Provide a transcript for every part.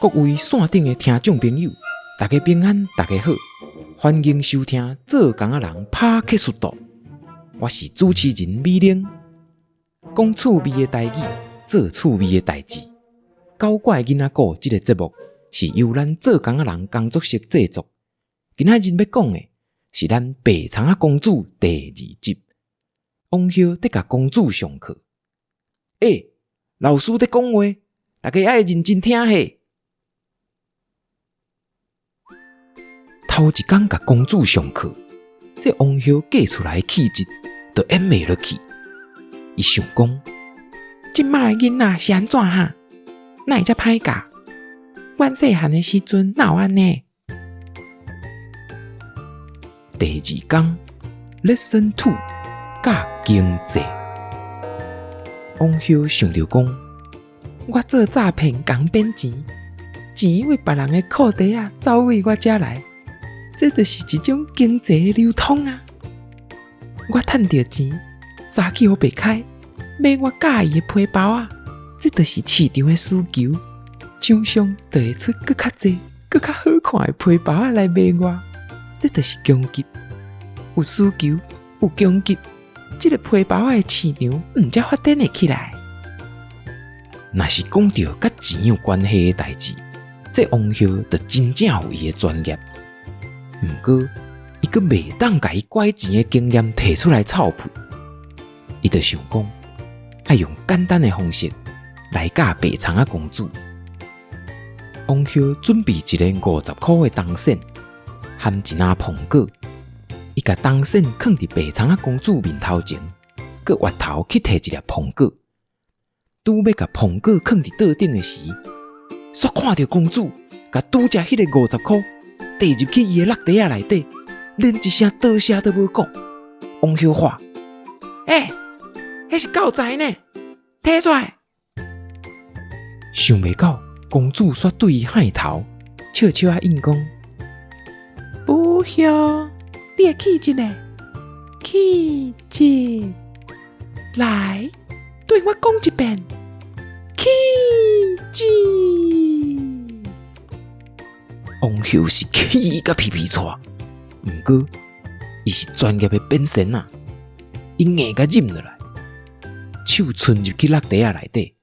各位线顶的听众朋友，大家平安，大家好，欢迎收听《做工仔人拍克速度》。我是主持人美玲，讲趣味的台语，做趣味的代志。搞怪囡仔故这个节目是由咱做工仔人工作室制作。今仔日要讲的是咱白长仔公主第2集。王后在甲公主上课，老师在讲话，大家要认真听嘿。头一天甲公主上课，这王后嫁出来的气质就演袂落去。伊想讲，即摆的囡仔是安怎哈？哪会遮歹教？阮细汉的时阵哪有安尼？第2天 Lesson 2教经济。王后想着讲，我做诈骗讲变钱，钱为别人的裤袋啊走回我遮来。这就是一种经济的流通啊！我赚到钱，撒去互白开，买我喜欢的皮包啊！这就是市场的需求，厂商就会出更较济、更较好看的皮包啊来卖我。这就是供给，有需求，有供给，这个皮包啊的市场才发展会起来。若是讲到甲钱有关系的代志，这王后就真正有伊的专业。不过，伊阁袂当甲伊拐钱的经验摕出来臭屁，伊就想讲，要用简单的方式来教白长仔公主。王后准备一个50块的铜线，含一篮苹果，伊甲铜线放伫白长仔公主面头前，阁挖头去摕一粒苹果。拄要甲苹果放伫桌顶的时，煞看到公主甲拄只迄个50块。递入去伊的落袋仔内底，连一声多谢都无讲。王后话：“迄是狗仔呢，摕出来！”想袂到，公主煞对伊喊头，笑笑啊应讲：“不晓，你会气质呢？气质，来，对我讲一遍，气质。”王后是气甲皮皮喘，不过伊是专业的变身啊，伊硬甲忍落来，手伸入去落袋仔内底，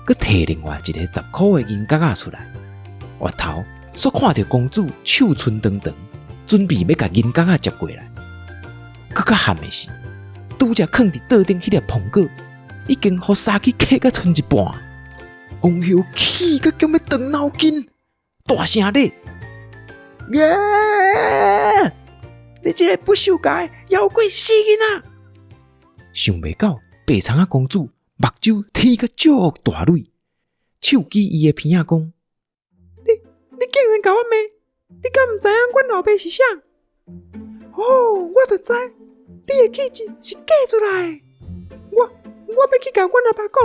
佮摕另外一个10块的银角仔出来，滑头煞看到公主手伸长长，准备要甲银角仔接过来，佮较憾的是，拄则放伫桌顶迄粒苹果，已经互沙去磕甲剩一半，王后气甲叫要断脑筋，大声咧！你这个不守家的妖怪死囡仔！想袂到白长仔公主目睭天个足大蕊，手举伊的鼻仔讲：“你竟然甲我骂！你敢毋知影阮老爸是啥？哦，我就知你的气质是假出来的。我要去甲阮阿爸讲。”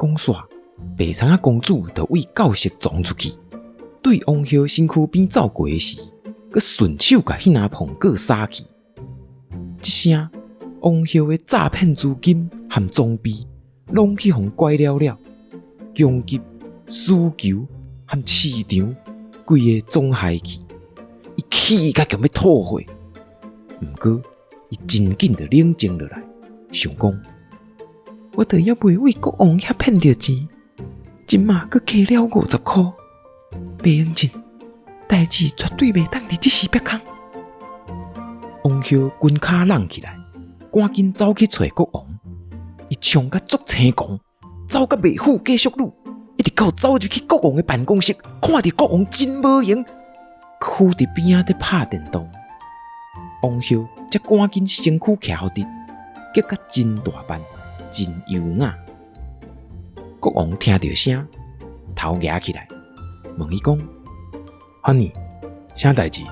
讲煞，白长仔公主就为教室撞出去。对王后身躯边走过时，佮顺手甲迄篮苹果撒去。一声，王后的诈骗资金和装备拢去互拐了了，供给、需求和市场，规个总害去。伊气甲强要吐血，不过伊真紧就冷静落来，想讲：我着要袂为国王遐骗着钱，今嘛佮加了50块。袂用紧，代志绝对袂当伫即时别空。王后滚骹摕起来，赶紧走去找国王。伊冲甲足青狂，走甲袂赴继续路，一直到走入去国王的办公室，看到国王真无闲，跍伫边仔伫拍电动。王后才赶紧身躯徛好直，结甲真大班，真优雅。国王听到声，头举起来。问伊讲：“Honey，啥代志？”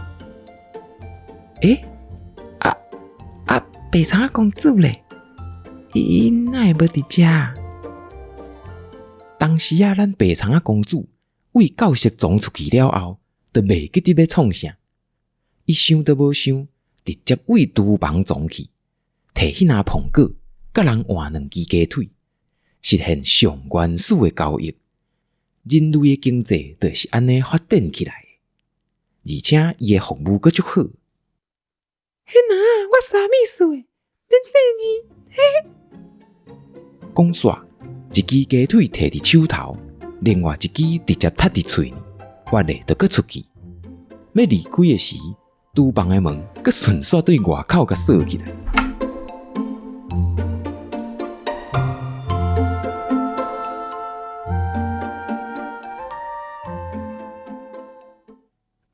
白长仔公主咧，伊哪会无伫遮？当时啊，咱白长仔公主为教室撞出去了后，就袂记得要创啥。伊想都无想，直接为厨房撞去，摕迄篮苹果，甲人换2支鸡腿，实现上原始的交易。人类的经济就是安尼发展起来的，而且伊的服务阁足好。嘿哪，我啥物事诶？免生字。讲煞，一支鸡腿摕伫手头，另外一支直接插伫喙里，我咧就阁出去。要离开的时，厨房的门阁顺续对外口甲锁起来。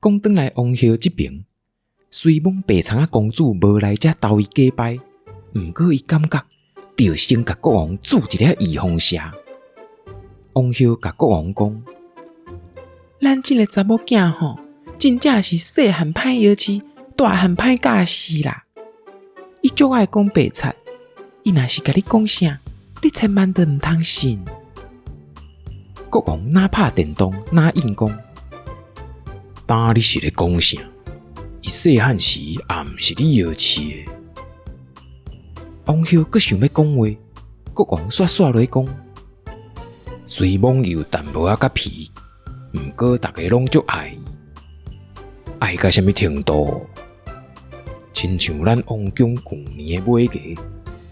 讲转来王后这边，虽蒙白苍啊公主无来遮投伊假拜，毋过伊感觉着先甲国王煮一粒预防射。王后甲国王讲：“咱这个查某囝吼，真正是细汉歹摇饲，大汉歹教死啦。伊足爱讲白贼，伊若是甲你讲啥，你千万都毋通信。”国王哪拍电动哪应讲。当你是咧讲啥？伊细汉时也毋是你摇饲的。王后阁想要讲话，国王煞煞落讲：虽蒙油但无啊甲皮，毋过大家拢足爱伊，爱到什么程度？亲像咱王宫旧年的马价，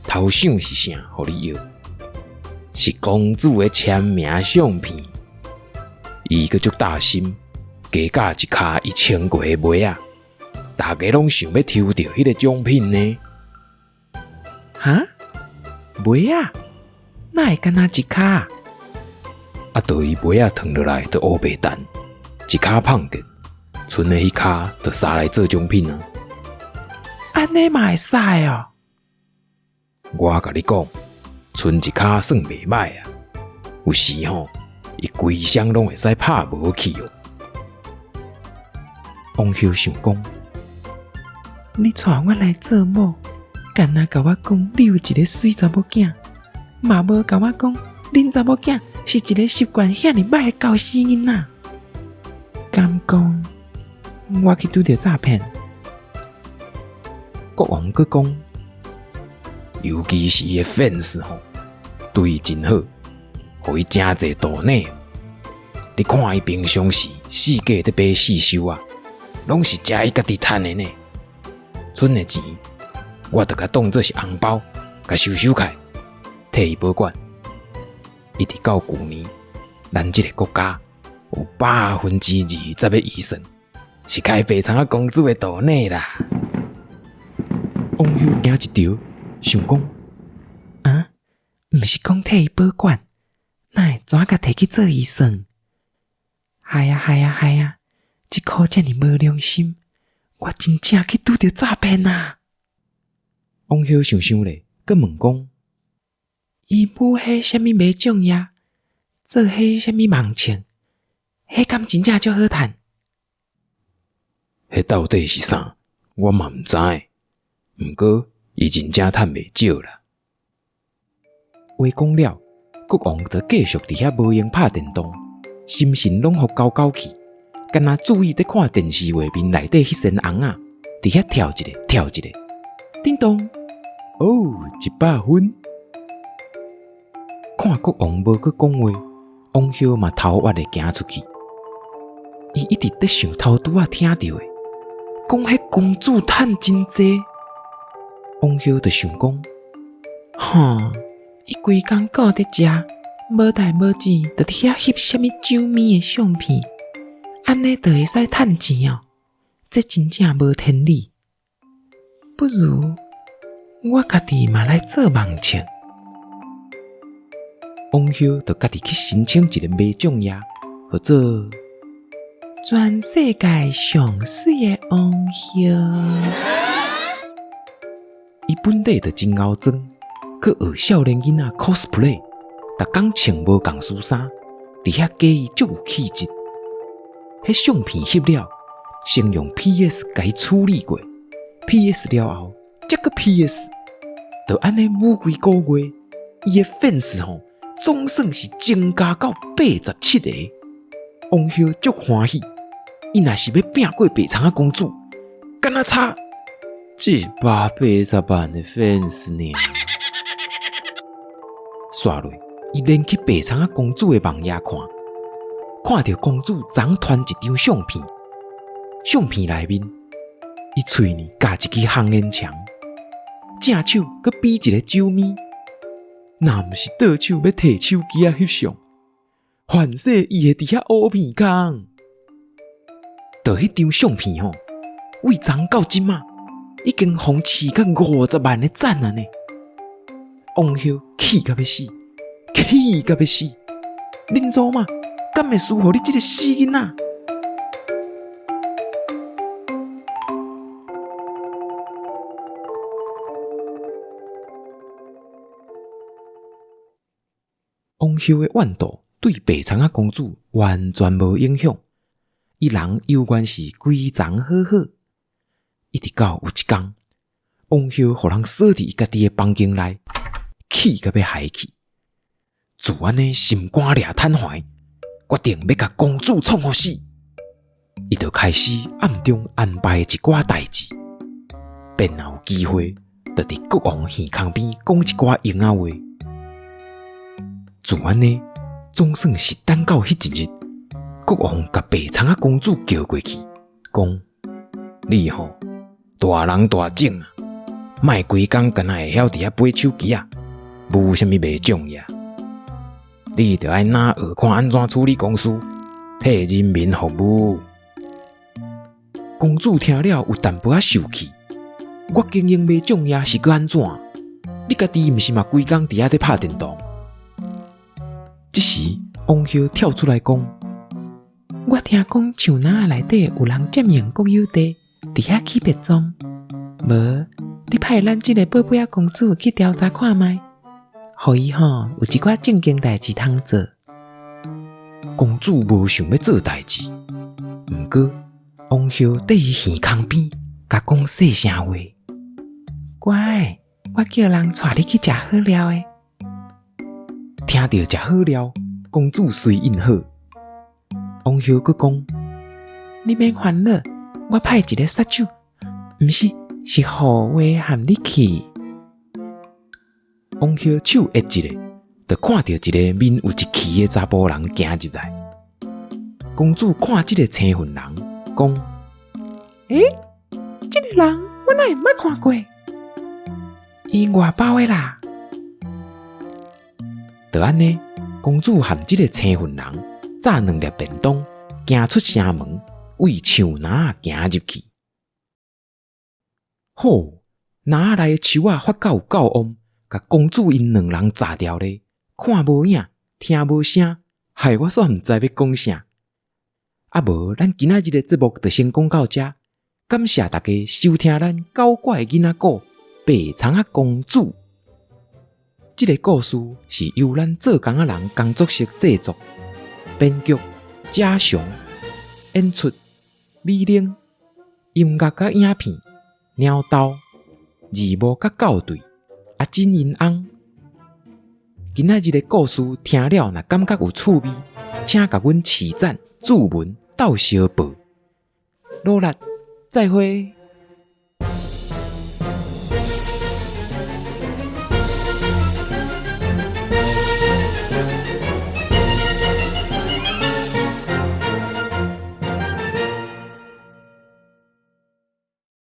头想是啥，互你摇？是公主的签名相片，伊阁足大心。加价一卡1000块的卖啊！大家拢想要抽到迄个奖品呢。哈？卖啊？哪会干那一卡？啊，对伊卖啊烫落来，就乌白蛋，一卡胖紧，剩的迄卡就杀来做奖品啊！安尼嘛会使哦？我甲你讲，剩一卡算袂歹啊！有时吼，伊规箱拢会使拍无去哦。王后想讲，你带我来做某，干那甲我讲你有一个水查某囝，嘛无甲我讲恁查某囝是一个习惯遐尼歹的教死囡仔。敢讲我去拄着诈骗？国王阁讲，尤其是伊的 fans 吼，对伊真好，互伊真侪岛内。你看伊平常时四界伫买四收啊。拢是食伊家己趁的呢，剩的钱，我着甲当做是红包，甲收起来，替伊保管。一直到旧年，咱这个国家有20%以上是开白苍啊公主的岛内啦。王后惊一条，想讲啊，毋是讲替伊保管，哪会怎甲摕去做预算？嗨呀！这颗这么无良心，我真正去拄着诈骗啊！王后想想咧，佮问讲：伊母迄什么买种呀？做迄什么梦枪？迄敢真正足好趁？迄到底是啥？我嘛毋知。毋过伊真正趁袂少啦。话讲了，国王就继续伫遐无用拍电动，心神拢互交交去。干那注意在看电视画面内底迄身红啊，伫遐跳一个跳一个，叮咚，哦，100分。看国王无去讲话，王后嘛头挖咧行出去。伊一直在想头拄仔听到的，讲迄公主趁真济。王后就想讲，伊规工顾伫遮，无代无志，就伫遐翕什么酒面的相片。安尼就会使趁钱哦，这真正无天理。不如我家己嘛来做梦枪。王后就家己去申请一个卖种业，叫做全世界上水的王后。伊本地就真敖装，去学少年囡仔 cosplay， 逐工穿无共恤衫，伫遐假伊足有气质。迄相片翕了，先用 PS 甲伊处理过 ，PS 了后，再个 PS， 就安尼每几个月，伊的 fans 吼，总算是增加到87个。王后足欢喜，伊若是要拼过白苍啊公主，敢若差180万的 fans 呢。刷落，伊连去白苍啊公主的网页看。看到公主昨传一张相片，相片内面，伊喙里夹一支红烟枪，正手佮比一个酒咪，若毋是倒手要摕手机翕相，反说伊会伫遐乌片空。就迄张相片吼，为昨到即马已经轰刺到50万个赞啊呢！王后气到要死，气到要死！恁祖妈敢会输互你这个死囡仔？王后的怨妒对白苍仔公主完全无影响，伊人犹原是规丛好好。一直到有一天，王后互人锁伫伊家己的房间内，气到要害去。自安尼心肝掠瘫痪，决定要甲公主创互死。伊就开始暗中安排一寡代志，便若有机会，就伫国王耳孔边讲一寡闲仔话。自安尼总算是等到迄一日，国王甲白苍仔公主叫过去，讲：你吼大人大种啊，莫规工干那会晓伫遐买手机啊，无啥物袂种呀。你着爱哪学看安怎处理公事，替人民服务。公主听了有淡薄仔受气，我经营袂种呀是个安怎？你家己毋是嘛规工伫遐咧拍电动？这时，王后跳出来讲：我听讲树林内底有人占用国有地，伫遐起别踪。无，你派咱这个宝贝仔公主去调查看卖，互伊有一寡正经代志通做。公主无想要做代志，毋过王后伫伊耳孔边，甲讲细声话：乖，我叫人带你去食好料诶。听到食好料，公主随应好。王后佫讲：你免烦恼，我派一个杀手，毋是，是护卫含你去。王后手握一下，就看到一个面有一气的查甫人行入来。公主看这个青粉人，讲：这个人我哪会捌看过？伊外包的啦。就安尼，公主含这个青粉人炸2粒便当，行出城门，为树林行入去。好，林内的树发到有够旺，甲公主因2人炸掉咧，看无影，听无声，害我煞毋知要讲啥。啊无，咱今仔日的节目就先讲到这，感谢大家收听咱搞怪囡仔故白苍仔公主。这个故事是由咱做工仔人工作室制作、编剧贾雄、演出美玲、音乐甲影片鸟豆、字幕甲校对阿金因翁。今仔日的故事听了若感觉有趣味，请甲阮赐赞、注文、斗相报。努力，再会。